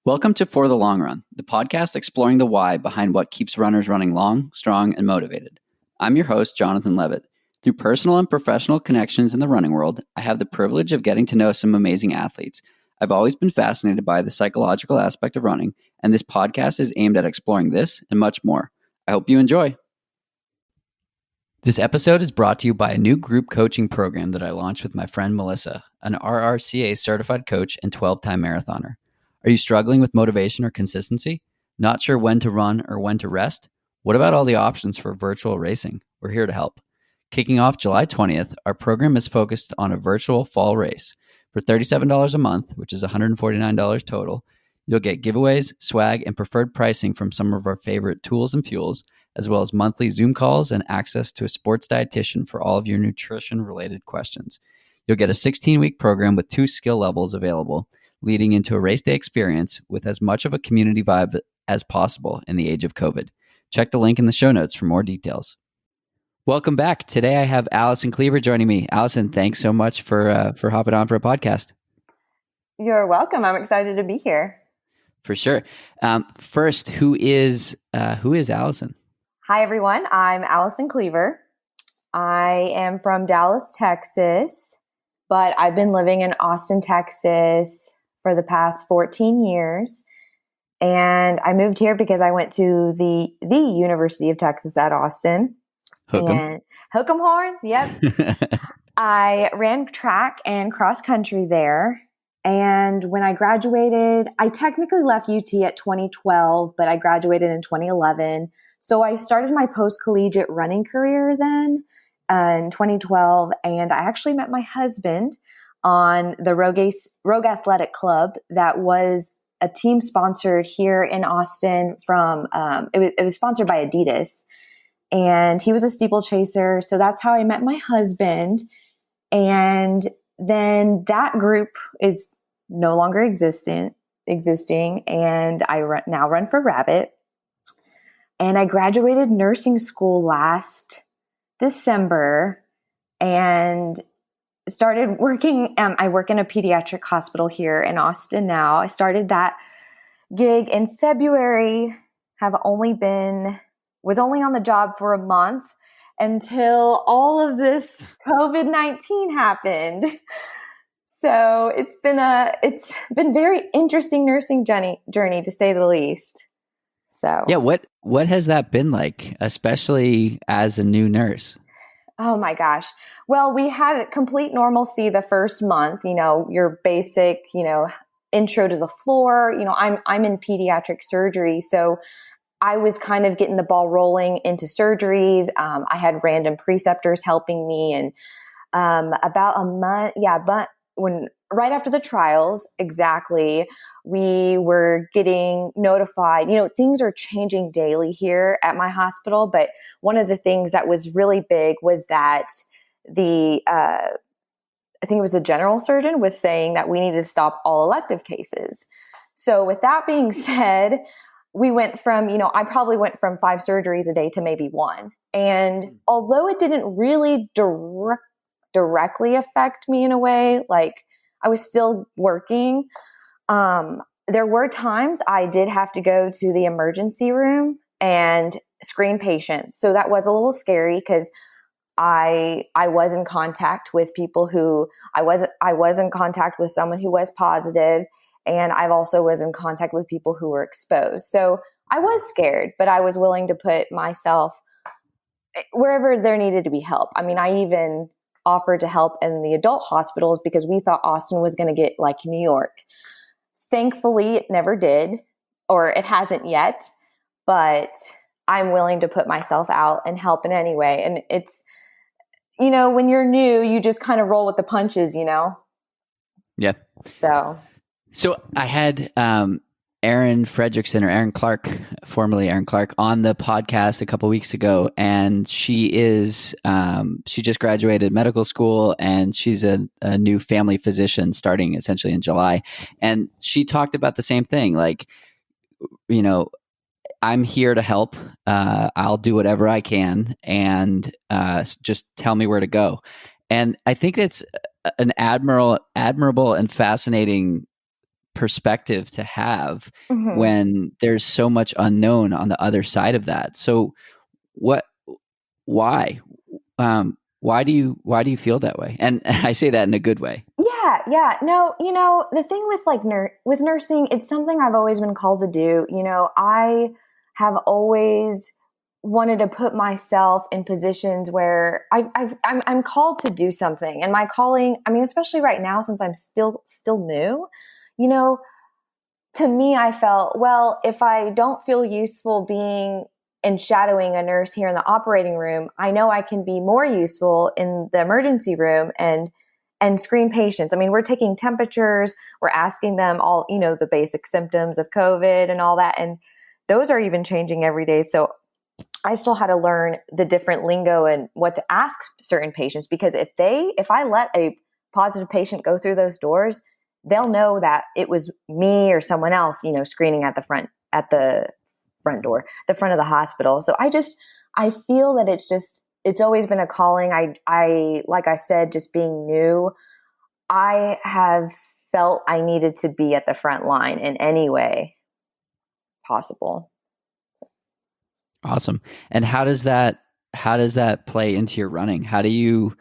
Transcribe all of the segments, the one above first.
Welcome to For the Long Run, the podcast exploring the why behind what keeps runners running long, strong, and motivated. I'm your host, Jonathan Levitt. Through personal and professional connections in the running world, I have the privilege of getting to know some amazing athletes. I've always been fascinated by the psychological aspect of running, and this podcast is aimed at exploring this and much more. I hope you enjoy. This episode is brought to you by a new group coaching program that I launched with my friend Melissa, an RRCA certified coach and 12-time marathoner. Are you struggling with motivation or consistency? Not sure when to run or when to rest? What about all the options for virtual racing? We're here to help. Kicking off July 20th, our program is focused on a virtual fall race. For $37 a month, which is $149 total, you'll get giveaways, swag, and preferred pricing from some of our favorite tools and fuels, as well as monthly Zoom calls and access to a sports dietitian for all of your nutrition-related questions. You'll get a 16-week program with 2 skill levels available, leading into a race day experience with as much of a community vibe as possible in the age of COVID. Check the link in the show notes for more details. Welcome back. Today I have Allison Cleaver joining me. Allison, thanks so much for hopping on for a podcast. You're welcome. I'm excited to be here. For sure. First, who is Allison? Hi, everyone. I'm Allison Cleaver. I am from Dallas, Texas, but I've been living in Austin, Texas for the past 14 years. And I moved here because I went to the University of Texas at Austin. Hook'em Horns, yep. I ran track and cross country there. And when I graduated, I technically left UT at 2012, but I graduated in 2011. So I started my post-collegiate running career then in 2012. And I actually met my husband on the Rogue Athletic Club that was a team sponsored here in Austin from, it was sponsored by Adidas, and he was a steeplechaser. So that's how I met my husband. And then that group is no longer existing. And I now run for Rabbit. And I graduated nursing school last December and started working. I work in a pediatric hospital here in Austin now. I started that gig in February, was only on the job for a month until all of this COVID-19 happened. So it's been very interesting nursing journey to say the least. So yeah, what has that been like, especially as a new nurse? Oh my gosh. Well, we had complete normalcy the first month, your basic, intro to the floor. I'm in pediatric surgery, so I was kind of getting the ball rolling into surgeries. I had random preceptors helping me, and about a month, but right after the trials, exactly, we were getting notified. Things are changing daily here at my hospital, but one of the things that was really big was that I think it was the general surgeon was saying that we needed to stop all elective cases. So with that being said, we went from, I probably went from 5 surgeries a day to maybe 1. And although it didn't really directly affect me in a way, like I was still working, there were times I did have to go to the emergency room and screen patients. So that was a little scary because I was in contact with people who I was in contact with someone who was positive, and I've also was in contact with people who were exposed. So I was scared, but I was willing to put myself wherever there needed to be help. I mean, I even offered to help in the adult hospitals because we thought Austin was going to get like New York. Thankfully, it never did, or it hasn't yet, but I'm willing to put myself out and help in any way. And it's, when you're new, you just kind of roll with the punches, Yeah. So I had Aaron Fredrickson, or Aaron Clark, formerly Aaron Clark, on the podcast a couple weeks ago, and she just graduated medical school, and she's a new family physician starting essentially in July, and she talked about the same thing, like, I'm here to help. I'll do whatever I can, and just tell me where to go. And I think it's an admirable and fascinating perspective to have when there's so much unknown on the other side of that. So why do you feel that way? And I say that in a good way. Yeah. No, the thing with with nursing, it's something I've always been called to do. I have always wanted to put myself in positions where I'm called to do something, and my calling, I mean, especially right now, since I'm still new, to me, I felt, well, if I don't feel useful being and shadowing a nurse here in the operating room, I know I can be more useful in the emergency room and screen patients. I mean, we're taking temperatures, we're asking them all, the basic symptoms of COVID and all that. And those are even changing every day. So I still had to learn the different lingo and what to ask certain patients, because if I let a positive patient go through those doors, they'll know that it was me or someone else, screening at the front door, the front of the hospital. So I feel that it's always been a calling. I like I said, just being new, I have felt I needed to be at the front line in any way possible. Awesome. And how does that play into your running? How do you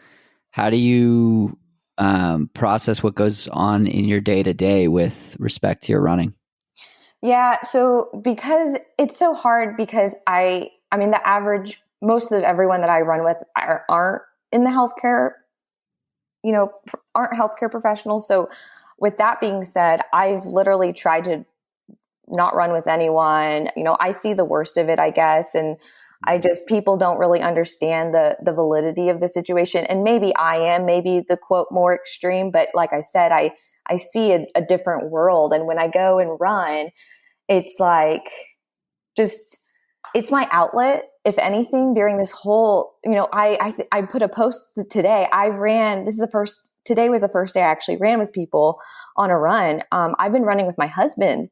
process what goes on in your day to day with respect to your running? Yeah. So because it's so hard, because I mean, most of everyone that I run with aren't in the healthcare, aren't healthcare professionals. So with that being said, I've literally tried to not run with anyone. I see the worst of it, I guess. And people don't really understand the validity of the situation. And maybe I am the quote more extreme, but like I said, I see a different world. And when I go and run, it's like, it's my outlet. If anything, during this whole, I put a post today. Today was the first day I actually ran with people on a run. I've been running with my husband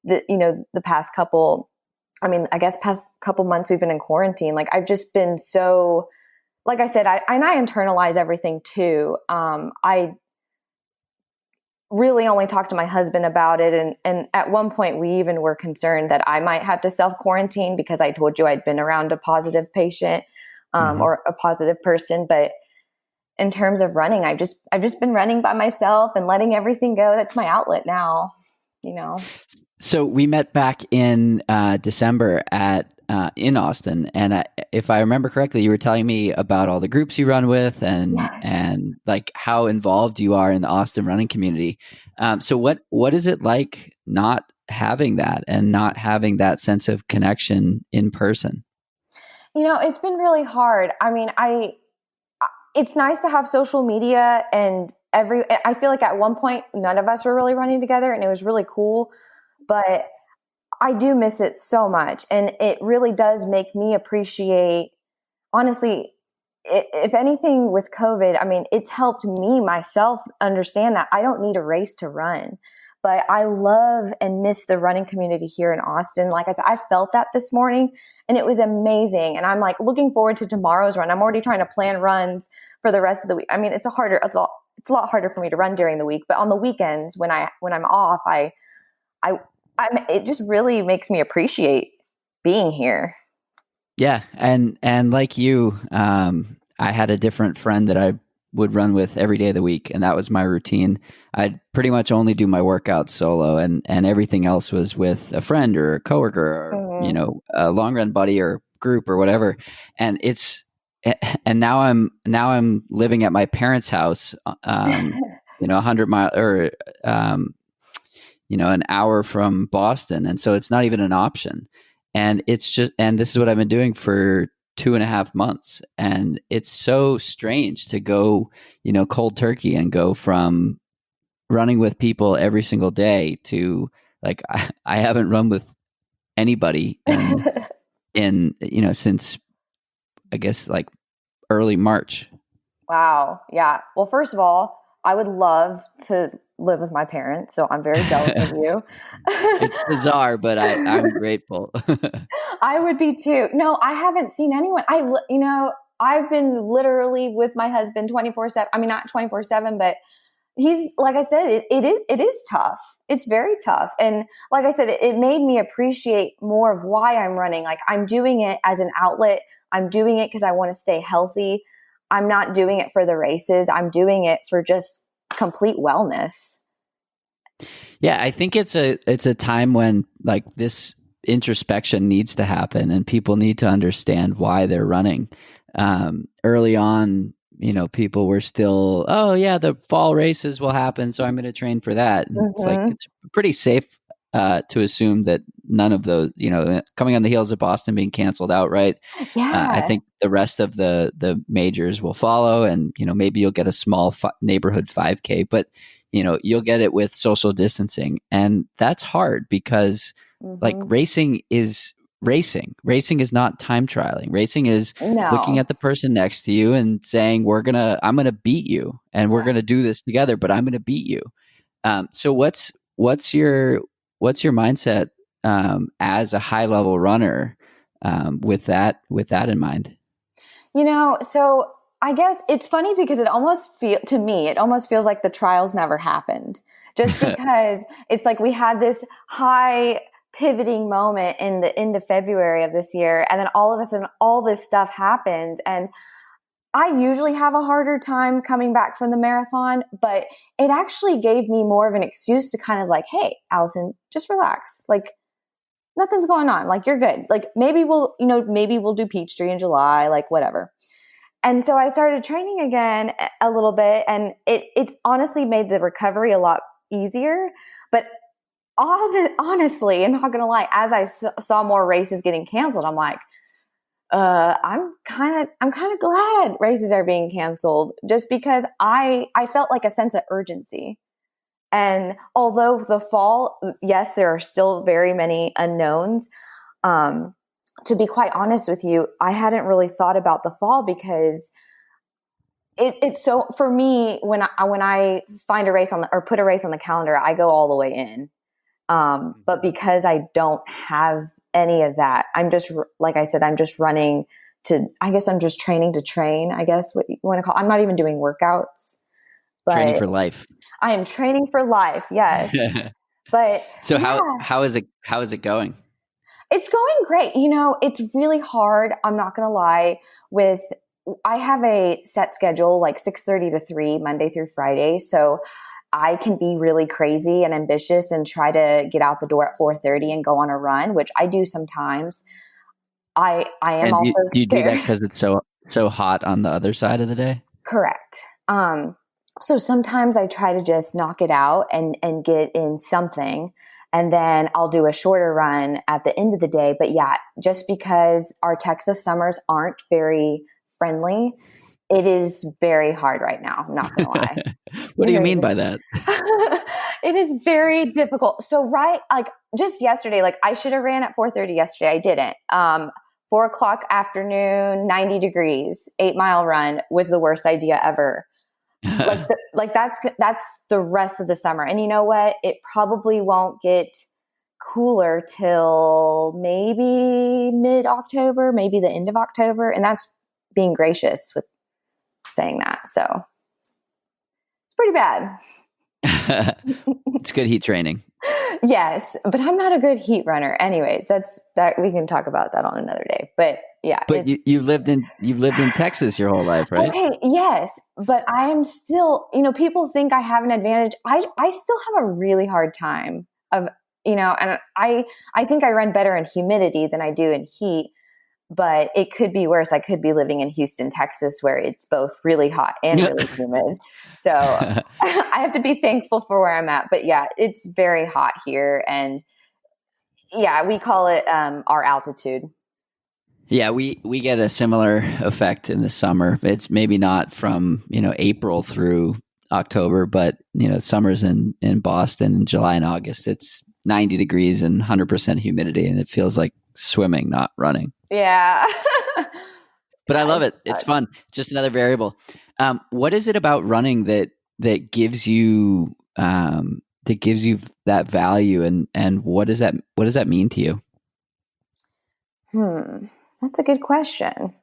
the past couple months we've been in quarantine. Like, I've just been so, like I said, I internalize everything too. I really only talked to my husband about it. And at one point we even were concerned that I might have to self-quarantine because I told you I'd been around a positive patient, or a positive person. But in terms of running, I've just been running by myself and letting everything go. That's my outlet now, So we met back in December in Austin, and if I remember correctly, you were telling me about all the groups you run with, and Yes. and like how involved you are in the Austin running community. So what is it like not having that and not having that sense of connection in person? It's been really hard. I mean, it's nice to have social media, and I feel like at one point none of us were really running together, and it was really cool. But I do miss it so much. And it really does make me appreciate, honestly, if anything with COVID, I mean, it's helped me myself understand that I don't need a race to run. But I love and miss the running community here in Austin. Like I said, I felt that this morning, and it was amazing. And I'm like looking forward to tomorrow's run. I'm already trying to plan runs for the rest of the week. I mean, it's a lot harder for me to run during the week, but on the weekends when I'm off, it just really makes me appreciate being here. Yeah, and like you, I had a different friend that I would run with every day of the week, and that was my routine. I'd pretty much only do my workouts solo, and everything else was with a friend or a coworker or a long run buddy or group or whatever. And now I'm living at my parents' house, 100 miles or an hour from Boston, and so it's not even an option. And this is what I've been doing for 2.5 months. And it's so strange to go, cold turkey and go from running with people every single day to like, I haven't run with anybody in since I guess like early March. Wow. Yeah. Well, first of all, I would love to live with my parents, so I'm very jealous of you. It's bizarre, but I'm grateful. I would be too. No, I haven't seen anyone. I've been literally with my husband 24/7. I mean, not 24/7, but he's, like I said, it is tough. It's very tough. And like I said, it made me appreciate more of why I'm running. Like, I'm doing it as an outlet. I'm doing it because I want to stay healthy. I'm not doing it for the races. I'm doing it for just complete wellness. Yeah, I think it's a time when like this introspection needs to happen and people need to understand why they're running. Early on, people were still, oh yeah, the fall races will happen, so I'm going to train for that. And it's like, it's pretty safe to assume that none of those, coming on the heels of Boston being canceled outright. Yeah. I think the rest of the majors will follow, and maybe you'll get a small neighborhood 5K, but you'll get it with social distancing, and that's hard because like racing is racing. Racing is not time trialing. Racing is looking at the person next to you and saying, I'm gonna beat you, and we're gonna do this together, but I'm gonna beat you. So what's your mindset as a high level runner with that in mind? So I guess it's funny because it almost feels like the trials never happened, just because it's like we had this high pivoting moment in the end of February of this year, and then all of a sudden all this stuff happens, and I usually have a harder time coming back from the marathon, but it actually gave me more of an excuse to kind of like, hey, Allison, just relax. Like, nothing's going on. Like, you're good. Like, maybe we'll do Peachtree in July, like whatever. And so I started training again a little bit, and it's honestly made the recovery a lot easier. But honestly, I'm not going to lie, as I saw more races getting canceled, I'm like, I'm kind of glad races are being canceled, just because I felt like a sense of urgency. And although the fall, yes, there are still very many unknowns. To be quite honest with you, I hadn't really thought about the fall because it's so, for me, when I find a race or put a race on the calendar, I go all the way in. But because I don't have any of that, I'm just, like I said, I'm just running I guess I'm just training to train, I guess what you want to call. I'm not even doing workouts, but training for life. I am training for life. Yes. But so how is it going? It's going great. It's really hard. I'm not going to lie. I have a set schedule, like 6:30 to 3, Monday through Friday. So I can be really crazy and ambitious and try to get out the door at 4:30 and go on a run, which I do sometimes. I am and also do you do that because it's so hot on the other side of the day? Correct. So sometimes I try to just knock it out and get in something, and then I'll do a shorter run at the end of the day. But yeah, just because our Texas summers aren't very friendly, it is very hard right now. I'm not going to lie. What do you mean by that? It is very difficult. So just yesterday, like I should have ran at 4:30 yesterday. I didn't. 4:00 afternoon, 90 degrees, 8-mile run was the worst idea ever. That's the rest of the summer. And you know what? It probably won't get cooler till maybe mid-October, maybe the end of October. And that's being gracious with saying that. So it's pretty bad. It's good heat training. Yes, but I'm not a good heat runner. Anyways, that we can talk about that on another day. But yeah. But you've lived in Texas your whole life, right? Okay, yes, but I am still, people think I have an advantage. I still have a really hard time of, and I think I run better in humidity than I do in heat, but it could be worse. I could be living in Houston, Texas, where it's both really hot and really humid. So I have to be thankful for where I'm at. But yeah, it's very hot here. And yeah, we call it our altitude. Yeah, we get a similar effect in the summer. It's maybe not from, April through October, but, summers in Boston in July and August, it's 90 degrees and 100% humidity. And it feels like swimming, not running. Yeah. But I love it. It's fun. Just another variable. What is it about running that gives you that value, and what does that mean to you? That's a good question.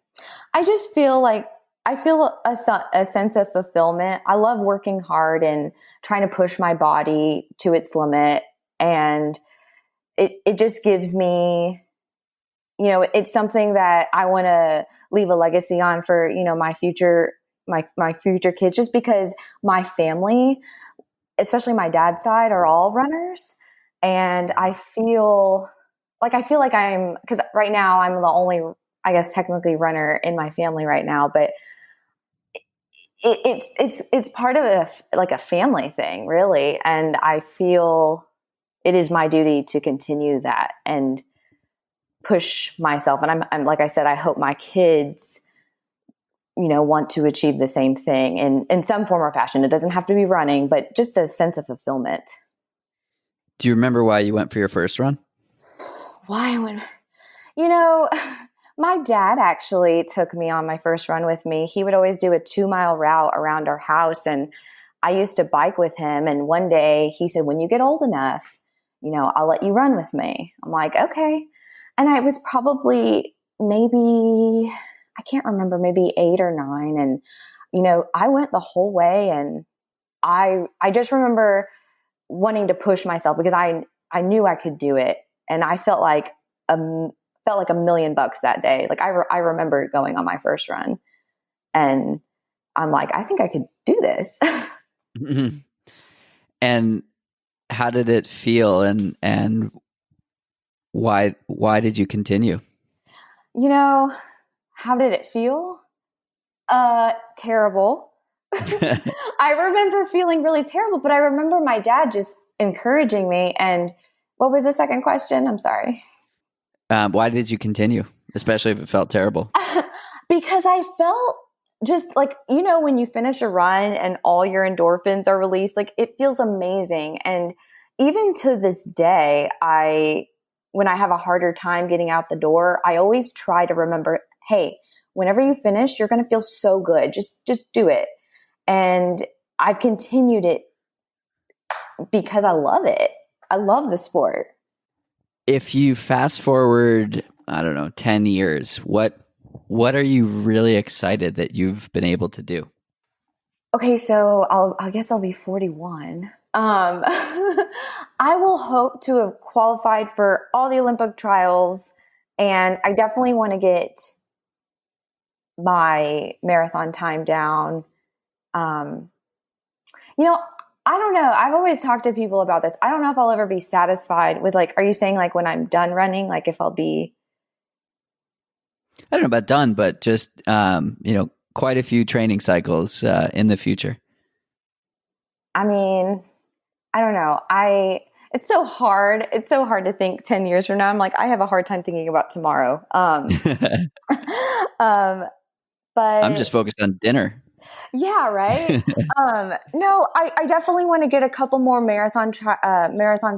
I just feel like I feel a sense of fulfillment. I love working hard and trying to push my body to its limit. And it just gives me, it's something that I want to leave a legacy on for, my future, my future kids, just because my family, especially my dad's side, are all runners. And I feel like because right now I'm the only, I guess, technically runner in my family right now, but it's part of a family thing, really. And I feel it is my duty to continue that and push myself. And I'm like I said, I hope my kids, want to achieve the same thing in some form or fashion. It doesn't have to be running, but just a sense of fulfillment. Do you remember why you went for your first run? Why I went? My dad actually took me on my first run with me. He would always do a 2-mile route around our house, and I used to bike with him. And one day he said, when you get old enough, I'll let you run with me. I'm like, okay. And I was probably maybe, I can't remember, maybe 8 or 9. And, I went the whole way, and I just remember wanting to push myself because I knew I could do it. And I felt like $1 million that day. Like I remember going on my first run, and I'm like, I think I could do this. Mm-hmm. And how did it feel? And why did you continue? How did it feel? Terrible. I remember feeling really terrible, but I remember my dad just encouraging me. And what was the second question? I'm sorry. Why did you continue, especially if it felt terrible? Because I felt just like, when you finish a run and all your endorphins are released, like it feels amazing. And even to this day, when I have a harder time getting out the door, I always try to remember, hey, whenever you finish, you're going to feel so good. Just do it. And I've continued it because I love it. I love the sport. If you fast forward, I don't know, 10 years, what are you really excited that you've been able to do? Okay, so I guess I'll be 41. I will hope to have qualified for all the Olympic trials, and I definitely want to get my marathon time down. I don't know. I've always talked to people about this. I don't know if I'll ever be satisfied with, like, are you saying like when I'm done running, like if I'll be... I don't know about done, but just, quite a few training cycles in the future. I mean, I don't know. It's so hard. It's so hard to think 10 years from now. I'm like, I have a hard time thinking about tomorrow. But I'm just focused on dinner. Yeah, right. No, I definitely want to get a couple more marathon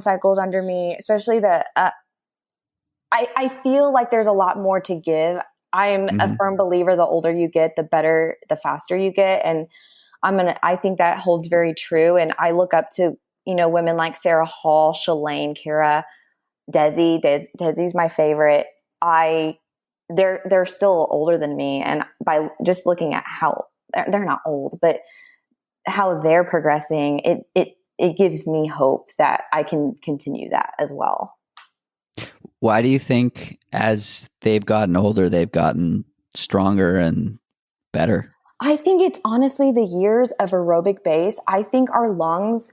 cycles under me, especially I feel like there's a lot more to give. I'm a firm believer, the older you get, the better, the faster you get. And I think that holds very true. And I look up to, women like Sarah Hall, Shalane, Kara, Desi. Desi's my favorite. They're still older than me. And by just looking at how they're not old, but how they're progressing, it gives me hope that I can continue that as well. Why do you think as they've gotten older, they've gotten stronger and better? I think it's honestly the years of aerobic base. I think our lungs,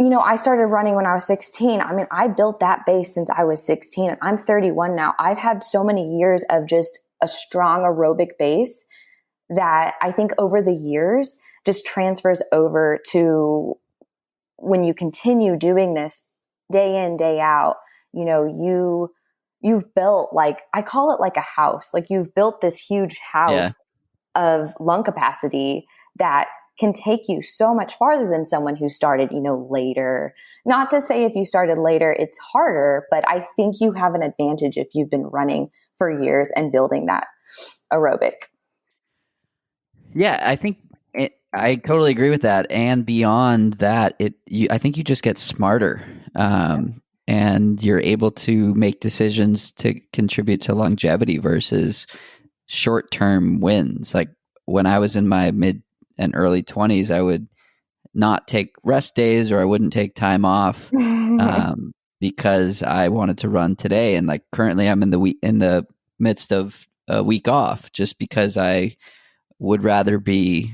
I started running when I was 16. I mean, I built that base since I was 16 and I'm 31 now. I've had so many years of just a strong aerobic base that I think over the years just transfers over to when you continue doing this day in, day out. You've built, like, I call it like a house. Like, you've built this huge house of lung capacity that can take you so much farther than someone who started, later. Not to say if you started later, it's harder, but I think you have an advantage if you've been running for years and building that aerobic. Yeah, I think I totally agree with that. And beyond that, I think you just get smarter, and you're able to make decisions to contribute to longevity versus short-term wins. Like when I was in my mid and early 20s, I would not take rest days, or I wouldn't take time off because I wanted to run today. And like currently I'm in the midst of a week off just because I would rather be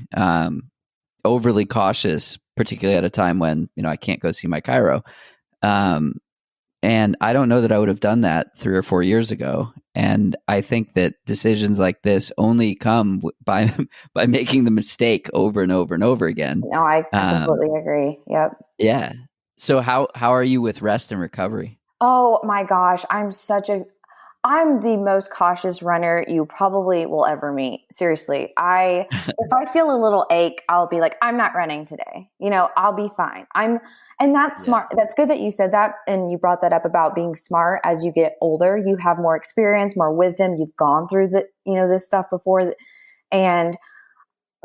overly cautious, particularly at a time when, I can't go see my chiro. And I don't know that I would have done that 3 or 4 years ago. And I think that decisions like this only come by making the mistake over and over and over again. No, I completely agree. Yep. Yeah. So how are you with rest and recovery? Oh my gosh, I'm the most cautious runner you probably will ever meet. Seriously. If I feel a little ache, I'll be like, I'm not running today. I'll be fine. And that's smart. That's good that you said that. And you brought that up about being smart as you get older. You have more experience, more wisdom. You've gone through this stuff before. And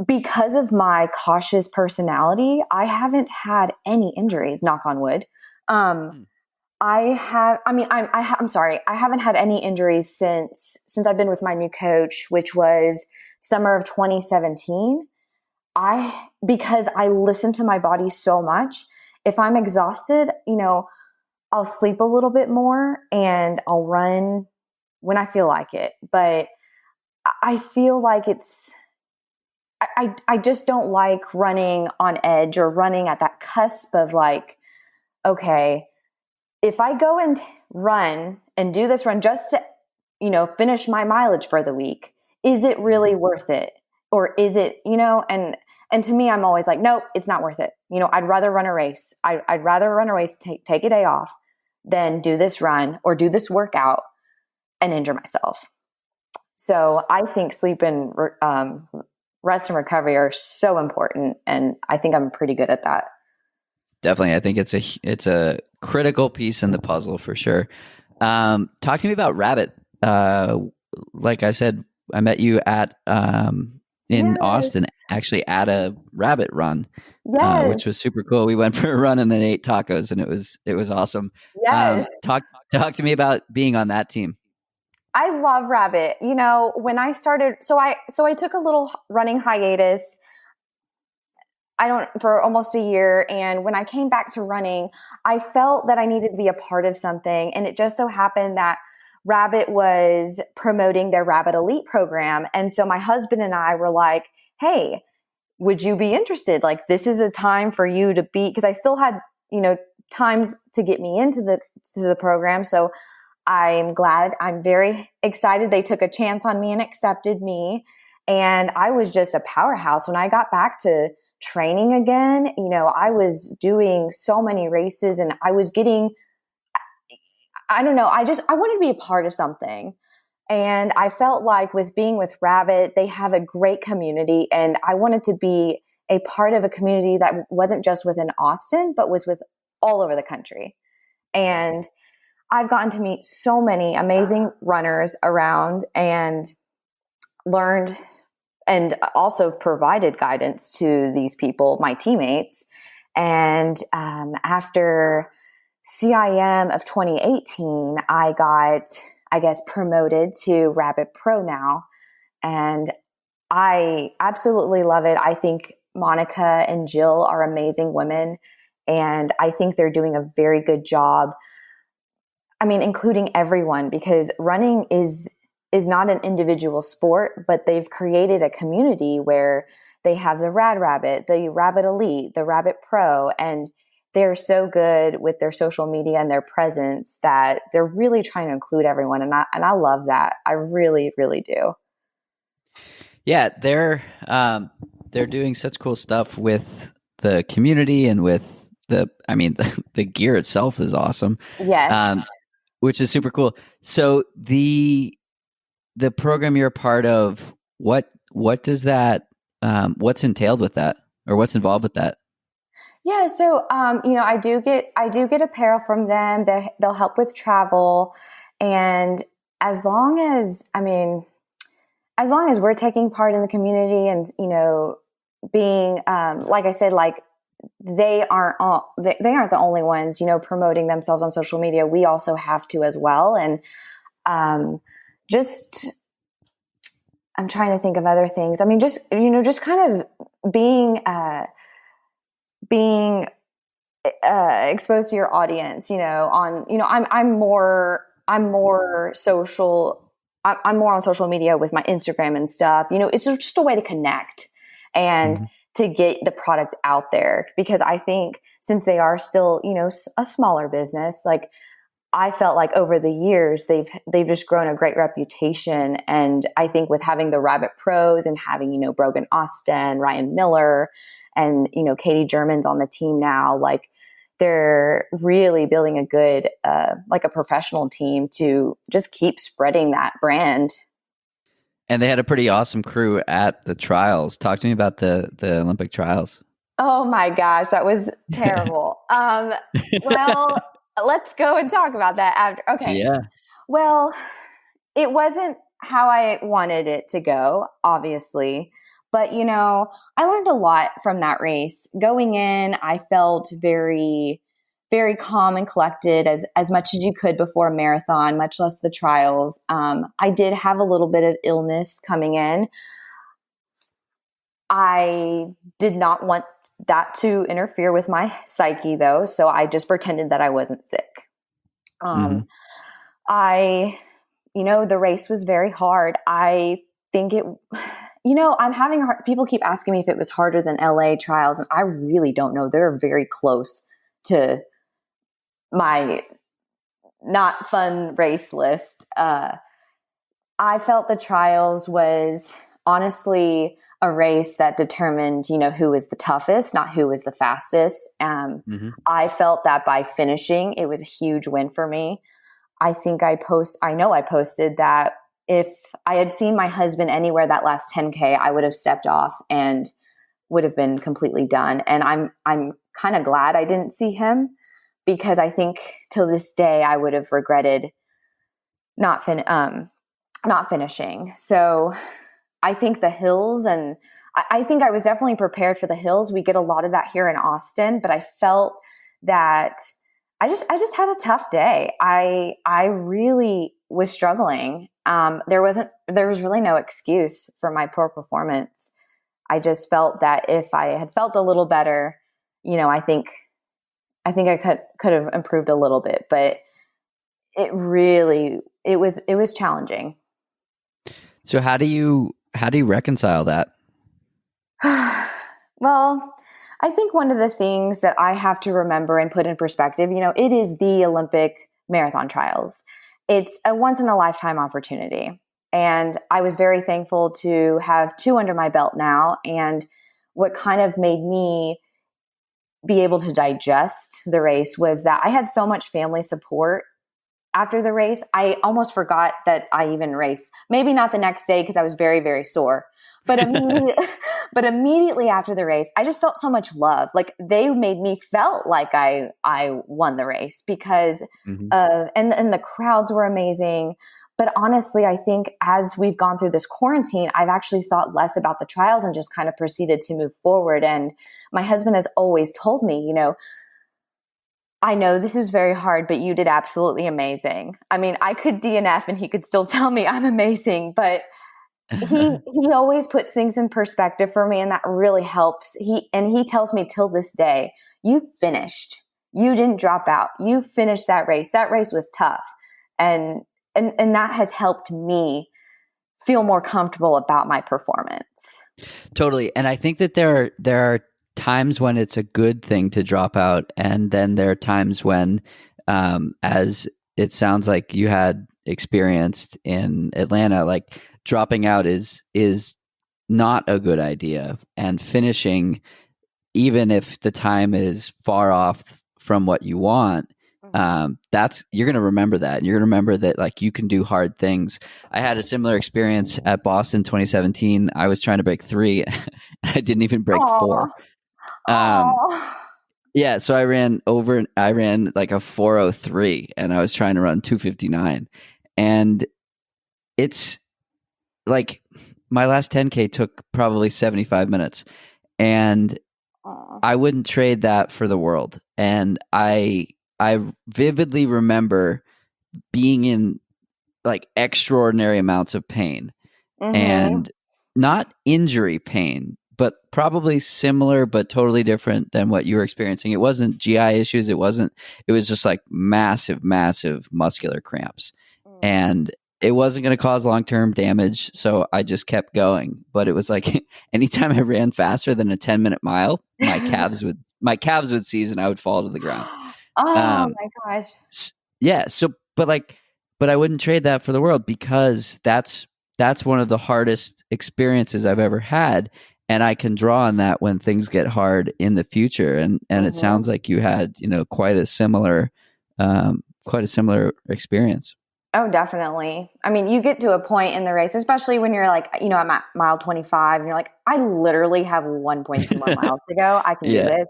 because of my cautious personality, I haven't had any injuries, knock on wood. I'm sorry. I haven't had any injuries since I've been with my new coach, which was summer of 2017. Because I listen to my body so much. If I'm exhausted, I'll sleep a little bit more and I'll run when I feel like it. But I feel like I just don't like running on edge or running at that cusp of like, okay, if I go and run and do this run just to, finish my mileage for the week, is it really worth it? Or is it, and to me, I'm always like, nope, it's not worth it. I'd rather run a race. I'd rather run a race, take a day off than do this run or do this workout and injure myself. So I think sleep and rest and recovery are so important. And I think I'm pretty good at that. Definitely. I think it's a critical piece in the puzzle for sure. Talk to me about Rabbit. Like I said, I met you at in Austin, actually at a Rabbit run, which was super cool. We went for a run and then ate tacos, and it was awesome. Yes. Talk to me about being on that team. I love Rabbit. When I started, so I took a little running hiatus. For almost a year. And when I came back to running, I felt that I needed to be a part of something. And it just so happened that Rabbit was promoting their Rabbit Elite program. And so my husband and I were like, hey, would you be interested? Like, this is a time for you to be, because I still had, times to get me into the program. So I'm very excited they took a chance on me and accepted me. And I was just a powerhouse. When I got back to training again, I was doing so many races and I was getting, I don't know, I wanted to be a part of something. And I felt like being with Rabbit, they have a great community, and I wanted to be a part of a community that wasn't just within Austin, but was with all over the country. And I've gotten to meet so many amazing runners around and learned and also provided guidance to these people, my teammates. And after CIM of 2018, I got, promoted to Rabbit Pro now. And I absolutely love it. I think Monica and Jill are amazing women. And I think they're doing a very good job. Including everyone, because running is not an individual sport, but they've created a community where they have the Rad Rabbit, the Rabbit Elite, the Rabbit Pro, and they're so good with their social media and their presence that they're really trying to include everyone. And I love that. I really, really do. Yeah, they're doing such cool stuff with the community and with the gear itself is awesome. Yes. Which is super cool. So the program you're a part of, what does that, what's entailed with that, or what's involved with that? Yeah. So, I do get apparel from them. They'll help with travel. And as long as we're taking part in the community and, being, like I said, like they aren't the only ones, promoting themselves on social media. We also have to as well. And, I'm trying to think of other things. I mean, just, just kind of being exposed to your audience, I'm more social. I'm more on social media with my Instagram and stuff. It's just a way to connect and to get the product out there, because I think since they are still, a smaller business, like I felt like over the years, they've just grown a great reputation. And I think with having the Rabbit Pros and having, Brogan Austin, Ryan Miller, and, Katie German's on the team now, like they're really building a good, like a professional team to just keep spreading that brand. And they had a pretty awesome crew at the trials. Talk to me about the Olympic trials. Oh my gosh, that was terrible. Well, let's go and talk about that after. Okay. Yeah. Well, it wasn't how I wanted it to go, obviously. But, I learned a lot from that race. Going in, I felt very, very calm and collected as much as you could before a marathon, much less the trials. I did have a little bit of illness coming in. I did not want that to interfere with my psyche, though, so I just pretended that I wasn't sick. The race was very hard. I think I'm having a hard, people keep asking me if it was harder than LA trials, and I really don't know. They're very close to my not fun race list. I felt the trials was honestly a race that determined, who was the toughest, not who was the fastest. I felt that by finishing, it was a huge win for me. I know I posted that if I had seen my husband anywhere that last 10K, I would have stepped off and would have been completely done. And I'm kind of glad I didn't see him, because I think till this day I would have regretted not finishing. So I think the hills, and I think I was definitely prepared for the hills. We get a lot of that here in Austin, but I felt that I just had a tough day. I really was struggling. There was really no excuse for my poor performance. I just felt that if I had felt a little better, I think I could have improved a little bit, but it was challenging. So how do you reconcile that? Well, I think one of the things that I have to remember and put in perspective, it is the Olympic marathon trials. It's a once in a lifetime opportunity. And I was very thankful to have 2 under my belt now. And what kind of made me be able to digest the race was that I had so much family support after the race. I almost forgot that I even raced. Maybe not the next day, because I was very, very sore. But immediately after the race, I just felt so much love. Like they made me felt like I won the race because and the crowds were amazing. But honestly, I think as we've gone through this quarantine, I've actually thought less about the trials and just kind of proceeded to move forward. And my husband has always told me, I know this is very hard, but you did absolutely amazing. I mean, I could DNF and he could still tell me I'm amazing, but he always puts things in perspective for me, and that really helps. He tells me till this day, you finished. You didn't drop out. You finished that race. That race was tough. And that has helped me feel more comfortable about my performance. Totally. And I think that there are times when it's a good thing to drop out, and then there are times when, as it sounds like you had experienced in Atlanta, like dropping out is not a good idea, and finishing, even if the time is far off from what you want, you're going to remember that. And you're going to remember that, like, you can do hard things. I had a similar experience at Boston 2017. I was trying to break 3. I didn't even break 4. Yeah. So I ran like a 4:03, and I was trying to run 2:59. And it's like my last 10K took probably 75 minutes, and I wouldn't trade that for the world. And I vividly remember being in like extraordinary amounts of pain, and not injury pain, but probably similar, but totally different than what you were experiencing. It wasn't GI issues. It was just like massive, massive muscular cramps. And it wasn't going to cause long-term damage. So I just kept going. But it was like anytime I ran faster than a 10-minute mile, my calves would seize and I would fall to the ground. Oh my gosh. Yeah. So, but I wouldn't trade that for the world, because that's one of the hardest experiences I've ever had. And I can draw on that when things get hard in the future. And it sounds like you had, quite a similar experience. Oh, definitely. I mean, you get to a point in the race, especially when you're like, I'm at mile 25 and you're like, I literally have 1.2 more miles to go. I can do this.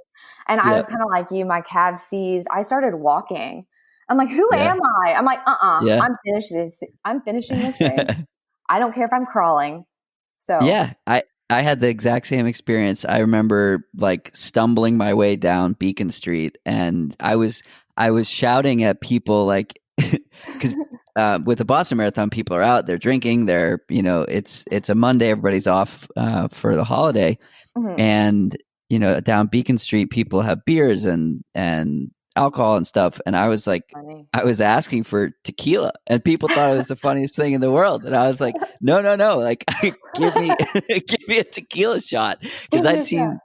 And I was kind of like you, my calves seized. I started walking. I'm like, who am I? I'm like, I'm finishing this race. I don't care if I'm crawling. So I had the exact same experience. I remember like stumbling my way down Beacon Street, and I was shouting at people, like, because with the Boston Marathon, people are out, they're drinking, it's a Monday, everybody's off for the holiday, and down Beacon Street, people have beers and alcohol and stuff, and I was like, I was asking for tequila, and people thought it was the funniest thing in the world, and I was like, no, like, give me a tequila shot, because I'd seen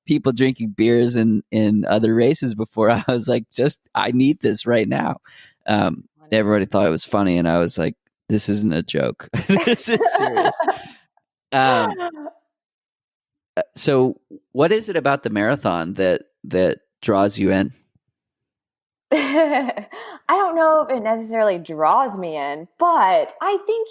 people drinking beers in other races before. I was like, I need this right now. Everybody thought it was funny, and I was like, this isn't a joke. This is serious. So what is it about the marathon that draws you in? I don't know if it necessarily draws me in, but I think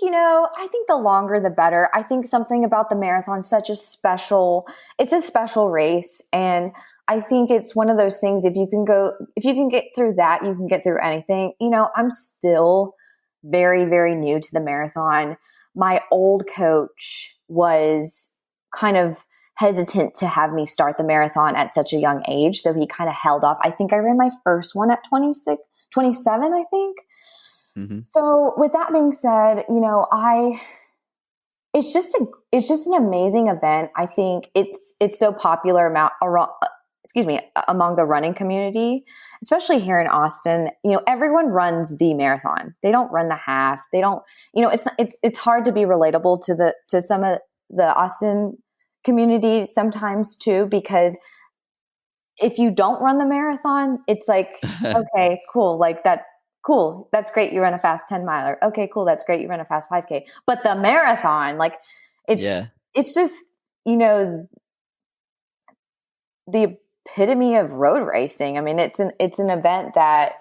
the longer the better. I think something about the marathon is it's a special race. And I think it's one of those things, if you can get through that, you can get through anything. I'm still very, very new to the marathon. My old coach was kind of hesitant to have me start the marathon at such a young age. So he kind of held off. I think I ran my first one at 27, I think. Mm-hmm. So with that being said, it's just an amazing event. I think it's so popular among the running community, especially here in Austin. Everyone runs the marathon. They don't run the half. They don't, it's hard to be relatable to some of the Austin community sometimes too, because if you don't run the marathon, it's like, okay, cool. Like cool. That's great. You run a fast 10 miler. Okay, cool. That's great. You run a fast 5K, but the marathon, like it's just, the epitome of road racing. I mean, it's an event that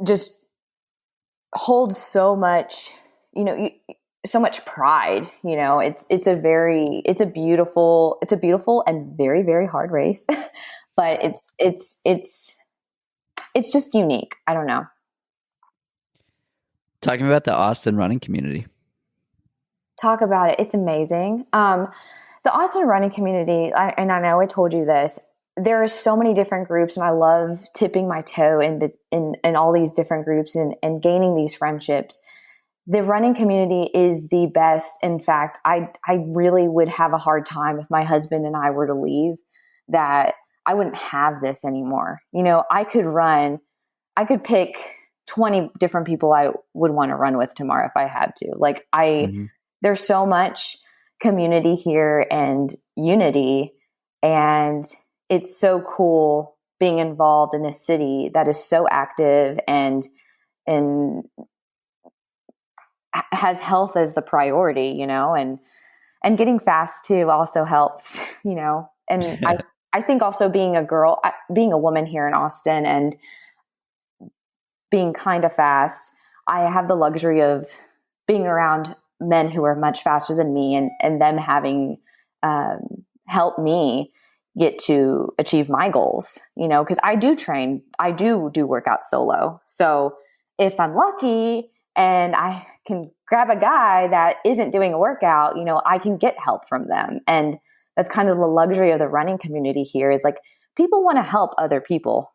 just holds so much, so much pride. It's a beautiful and very, very hard race, but it's just unique. I don't know. Talking about the Austin running community. Talk about it. It's amazing. The Austin running community, and I know I told you this, there are so many different groups, and I love tipping my toe in all these different groups and gaining these friendships. The running community is the best. In fact, I really would have a hard time if my husband and I were to leave, that I wouldn't have this anymore. I could pick 20 different people I would want to run with tomorrow if I had to. Like there's so much community here and unity, and it's so cool being involved in a city that is so active and has health as the priority, and getting fast too also helps, and I think also being a woman here in Austin and being kind of fast, I have the luxury of being around men who are much faster than me and them having helped me get to achieve my goals, because I do train, I do work out solo. So if I'm lucky and I can grab a guy that isn't doing a workout, I can get help from them. And that's kind of the luxury of the running community here, is like people want to help other people.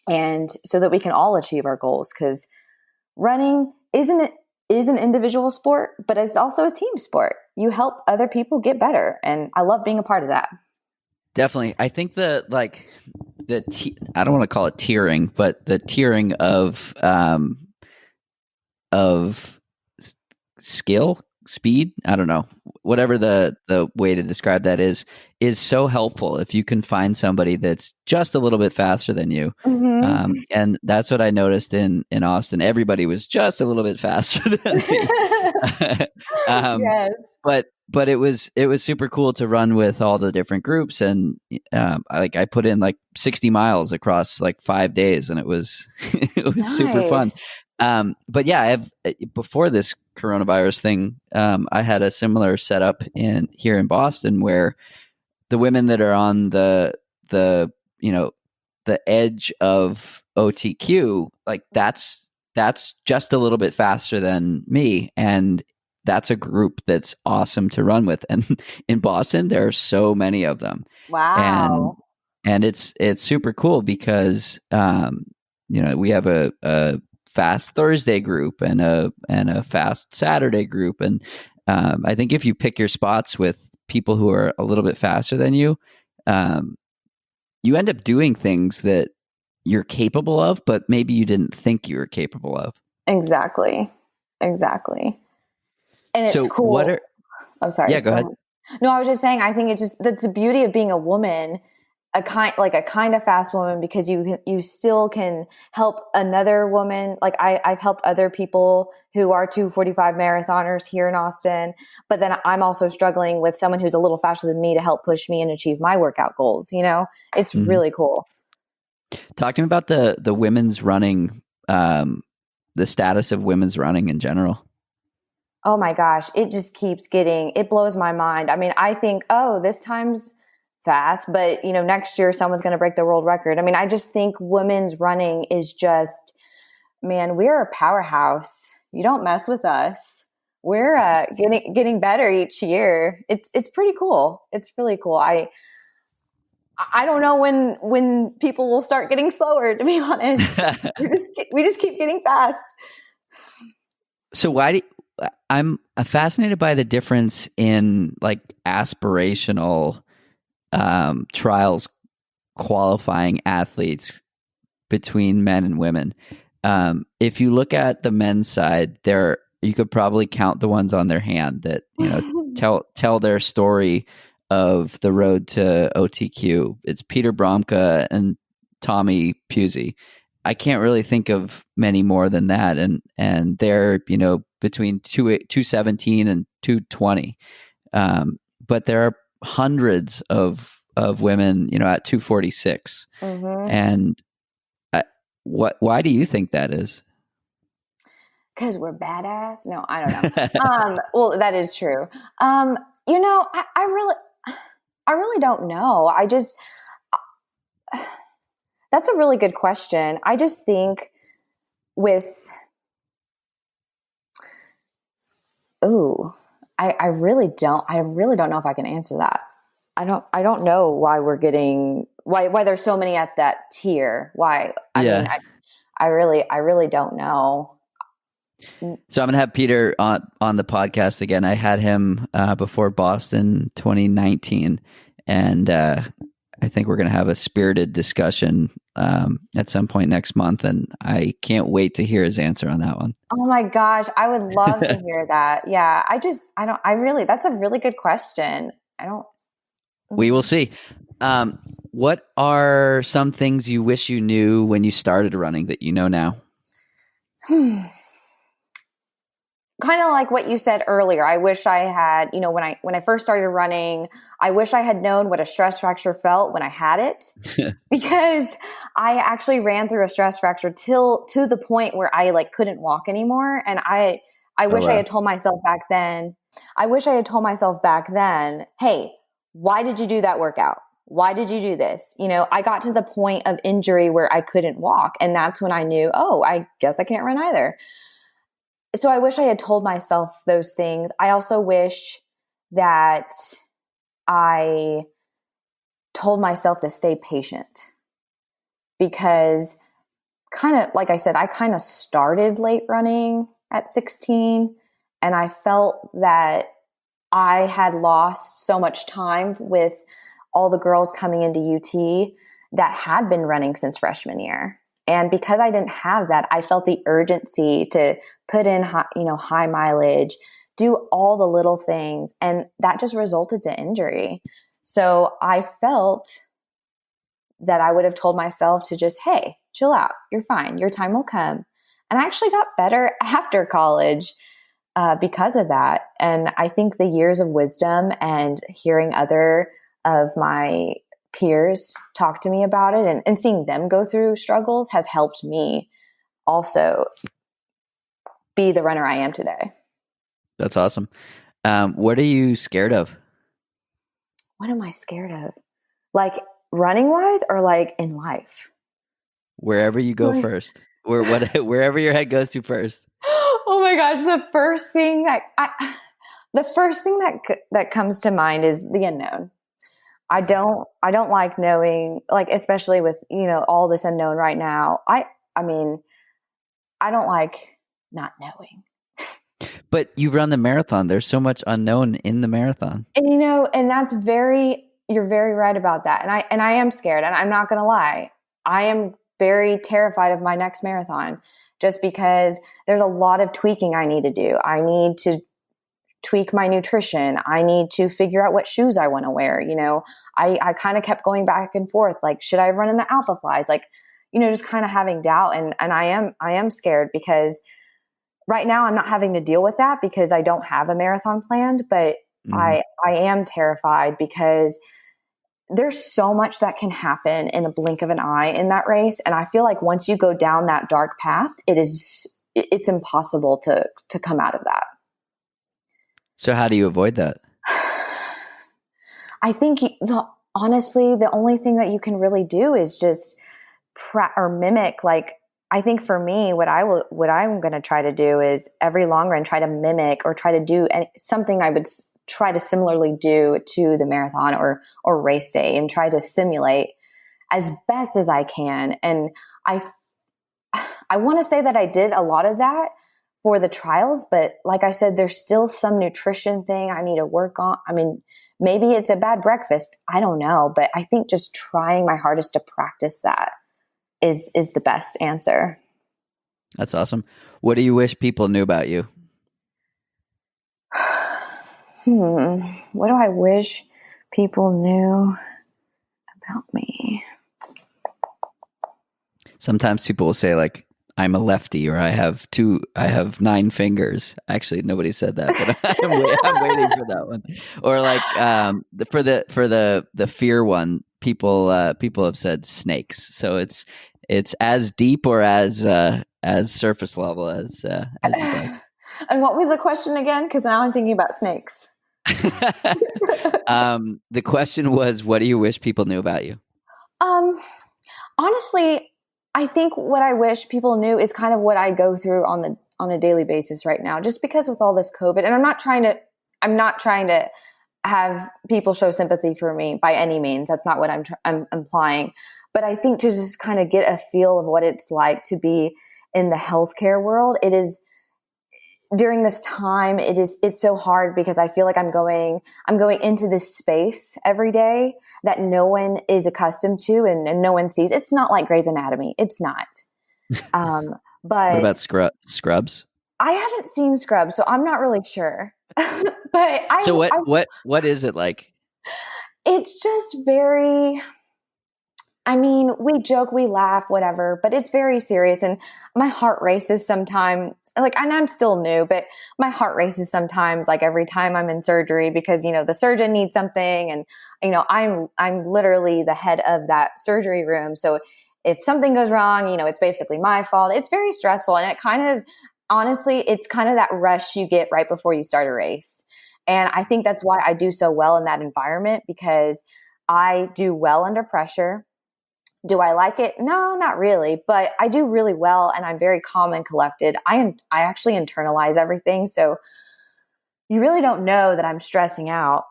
And so that we can all achieve our goals, because running is an individual sport, but it's also a team sport. You help other people get better. And I love being a part of that. Definitely. I think I don't want to call it tiering, but the tiering of skill, speed, I don't know, whatever the way to describe that is so helpful if you can find somebody that's just a little bit faster than you. Mm-hmm. And that's what I noticed in Austin. Everybody was just a little bit faster than me. Yes. But it was super cool to run with all the different groups, and I put in like 60 miles across like 5 days, and it was Nice. super fun. But yeah, before this coronavirus thing, I had a similar setup here in Boston where the women that are on the edge of OTQ, like that's just a little bit faster than me, and that's a group that's awesome to run with. And in Boston, there are so many of them. Wow. And it's super cool because we have a fast Thursday group and a fast Saturday group, and I think if you pick your spots with people who are a little bit faster than you, you end up doing things that you're capable of, but maybe you didn't think you were capable of. Exactly. And it's cool. Oh, sorry. Yeah, go ahead. No, I was just saying, I think that's the beauty of being a woman, a kind of fast woman, because you still can help another woman. Like I've helped other people who are 2:45 marathoners here in Austin, but then I'm also struggling with someone who's a little faster than me to help push me and achieve my workout goals. It's really cool. Talk to me about the women's running, the status of women's running in general. Oh my gosh, it blows my mind. I mean, I think, this time's fast, but next year someone's going to break the world record. I mean, I just think women's running is just, man, we're a powerhouse. You don't mess with us. We're getting better each year. It's pretty cool. It's really cool. I don't know when people will start getting slower, to be honest. we just keep getting fast. So I'm fascinated by the difference in like aspirational trials qualifying athletes between men and women. If you look at the men's side, you could probably count the ones on their hand that tell their story of the road to OTQ. It's Peter Bromka and Tommy Pusey. I can't really think of many more than that, and they're between 217 and 220. But there are hundreds of women at 246. Mm-hmm. And why do you think that is? Because we're badass? No, I don't know. Well, that is true. I really don't know. That's a really good question. I just think I really don't know if I can answer that. I don't know why there's so many at that tier. Why? I mean, I really don't know. So I'm going to have Peter on the podcast again. I had him before Boston 2019, and I think we're going to have a spirited discussion at some point next month, and I can't wait to hear his answer on that one. Oh my gosh, I would love to hear that. Yeah, that's a really good question. We will see. What are some things you wish you knew when you started running that you know now? Kind of like what you said earlier. I wish I had, when I first started running, I wish I had known what a stress fracture felt when I had it, because I actually ran through a stress fracture to the point where I couldn't walk anymore. And I wish I had told myself back then, hey, why did you do that workout? Why did you do this? I got to the point of injury where I couldn't walk. And that's when I knew, I guess I can't run either. So I wish I had told myself those things. I also wish that I told myself to stay patient, because kind of, like I said, I kind of started late running. at 16. And I felt that I had lost so much time with all the girls coming into UT that had been running since freshman year. And because I didn't have that, I felt the urgency to put in high mileage, do all the little things. And that just resulted to injury. So I felt that I would have told myself to just, hey, chill out. You're fine. Your time will come. And I actually got better after college because of that. And I think the years of wisdom and hearing other of my peers talk to me about it and seeing them go through struggles has helped me also be the runner I am today. That's awesome. What are you scared of? What am I scared of? Like running wise or like in life? Wherever you go first, wherever your head goes to first. Oh my gosh. The first thing that comes to mind is the unknown. I don't like knowing, like, especially with, all this unknown right now. I mean, I don't like not knowing. But you run the marathon. There's so much unknown in the marathon. And, and you're very right about that. And I am scared, and I'm not going to lie. I am very terrified of my next marathon just because there's a lot of tweaking I need to do. I need to tweak my nutrition. I need to figure out what shoes I want to wear. I kind of kept going back and forth. Like, should I run in the Alpha Flies? Like, just kind of having doubt. And I am scared because right now I'm not having to deal with that because I don't have a marathon planned, but I am terrified because there's so much that can happen in a blink of an eye in that race. And I feel like once you go down that dark path, it's impossible to come out of that. So how do you avoid that? I think honestly, the only thing that you can really do is just mimic. Like, I think for me, what I'm going to try to do is every long run, try to mimic or try to do something I would try to similarly do to the marathon or race day, and try to simulate as best as I can. And I want to say that I did a lot of that for the trials, but like I said, there's still some nutrition thing I need to work on. I mean, maybe it's a bad breakfast. I don't know, but I think just trying my hardest to practice that is the best answer. That's awesome. What do you wish people knew about you? What do I wish people knew about me? Sometimes people will say, like, I'm a lefty, or I have 9 fingers. Actually, nobody said that, but I'm waiting for that one. Or like for the fear one, people have said snakes. So it's as deep or as surface level as you like. And what was the question again? Because now I'm thinking about snakes. The question was, what do you wish people knew about you? Honestly, I think what I wish people knew is kind of what I go through on a daily basis right now, just because with all this COVID, and I'm not trying to have people show sympathy for me by any means. That's not what I'm implying. But I think to just kind of get a feel of what it's like to be in the healthcare world, it is during this time, it's so hard because I feel like I'm going into this space every day that no one is accustomed to and no one sees. It's not like Grey's Anatomy. It's not. But what about Scrubs? I haven't seen Scrubs, so I'm not really sure. But what is it like? It's just very. I mean, we joke, we laugh, whatever, but it's very serious. And my heart races sometimes, like, and I'm still new, but my heart races sometimes, like every time I'm in surgery, because, the surgeon needs something. And, I'm literally the head of that surgery room. So if something goes wrong, it's basically my fault. It's very stressful. And it kind of, honestly, it's kind of that rush you get right before you start a race. And I think that's why I do so well in that environment, because I do well under pressure. Do I like it? No, not really, but I do really well, and I'm very calm and collected. I actually internalize everything, so you really don't know that I'm stressing out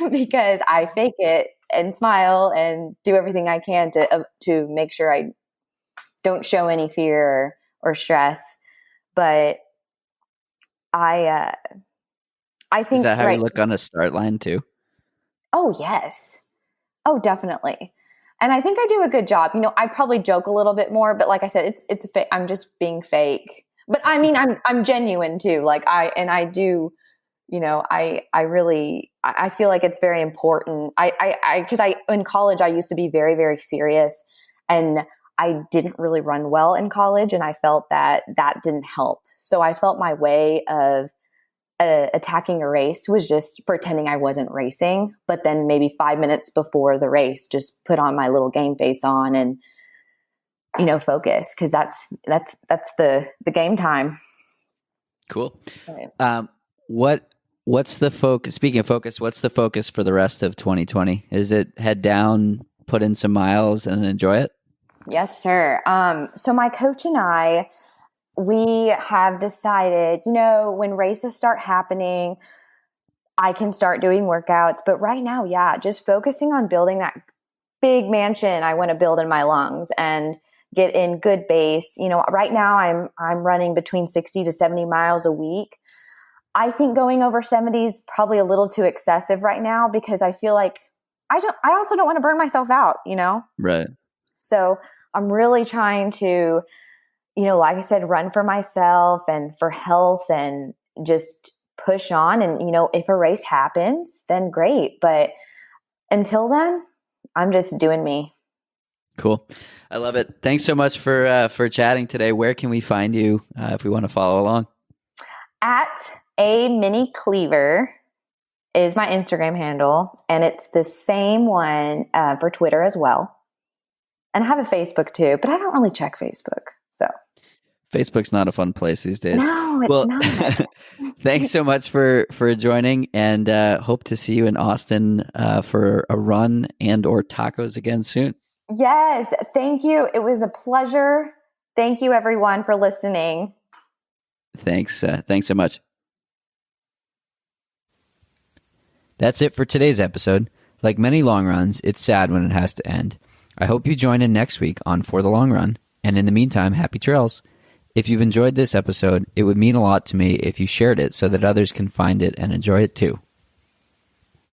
because I fake it and smile and do everything I can to make sure I don't show any fear or stress. But I think Is that how you look on a start line too? Oh, yes. Oh, definitely. And I think I do a good job. I probably joke a little bit more, but like I said, it's I'm just being fake. But I mean, I'm genuine too. Like I do, I really, I feel like it's very important. Cause in college, I used to be very, very serious, and I didn't really run well in college. And I felt that didn't help. So I felt my way of attacking a race was just pretending I wasn't racing, but then maybe 5 minutes before the race, just put on my little game face on and, focus. Cause that's the game time. Cool. Right. What's the focus? Speaking of focus, what's the focus for the rest of 2020? Is it head down, put in some miles and enjoy it? Yes, sir. So my coach and I, we have decided, when races start happening, I can start doing workouts. But right now, just focusing on building that big mansion I want to build in my lungs and get in good base. Right now I'm running between 60 to 70 miles a week. I think going over 70 is probably a little too excessive right now, because I feel like I also don't want to burn myself out, Right. So I'm really trying to, like I said, run for myself and for health, and just push on. And, if a race happens, then great. But until then, I'm just doing me. Cool. I love it. Thanks so much for chatting today. Where can we find you if we want to follow along? At a mini Cleaver is my Instagram handle. And it's the same one for Twitter as well. And I have a Facebook too, but I don't really check Facebook. So Facebook's not a fun place these days. No, it's not. Thanks so much for joining, and hope to see you in Austin for a run and or tacos again soon. Yes, thank you. It was a pleasure. Thank you, everyone, for listening. Thanks so much. That's it for today's episode. Like many long runs, it's sad when it has to end. I hope you join in next week on For the Long Run, and in the meantime, happy trails. If you've enjoyed this episode, it would mean a lot to me if you shared it so that others can find it and enjoy it too.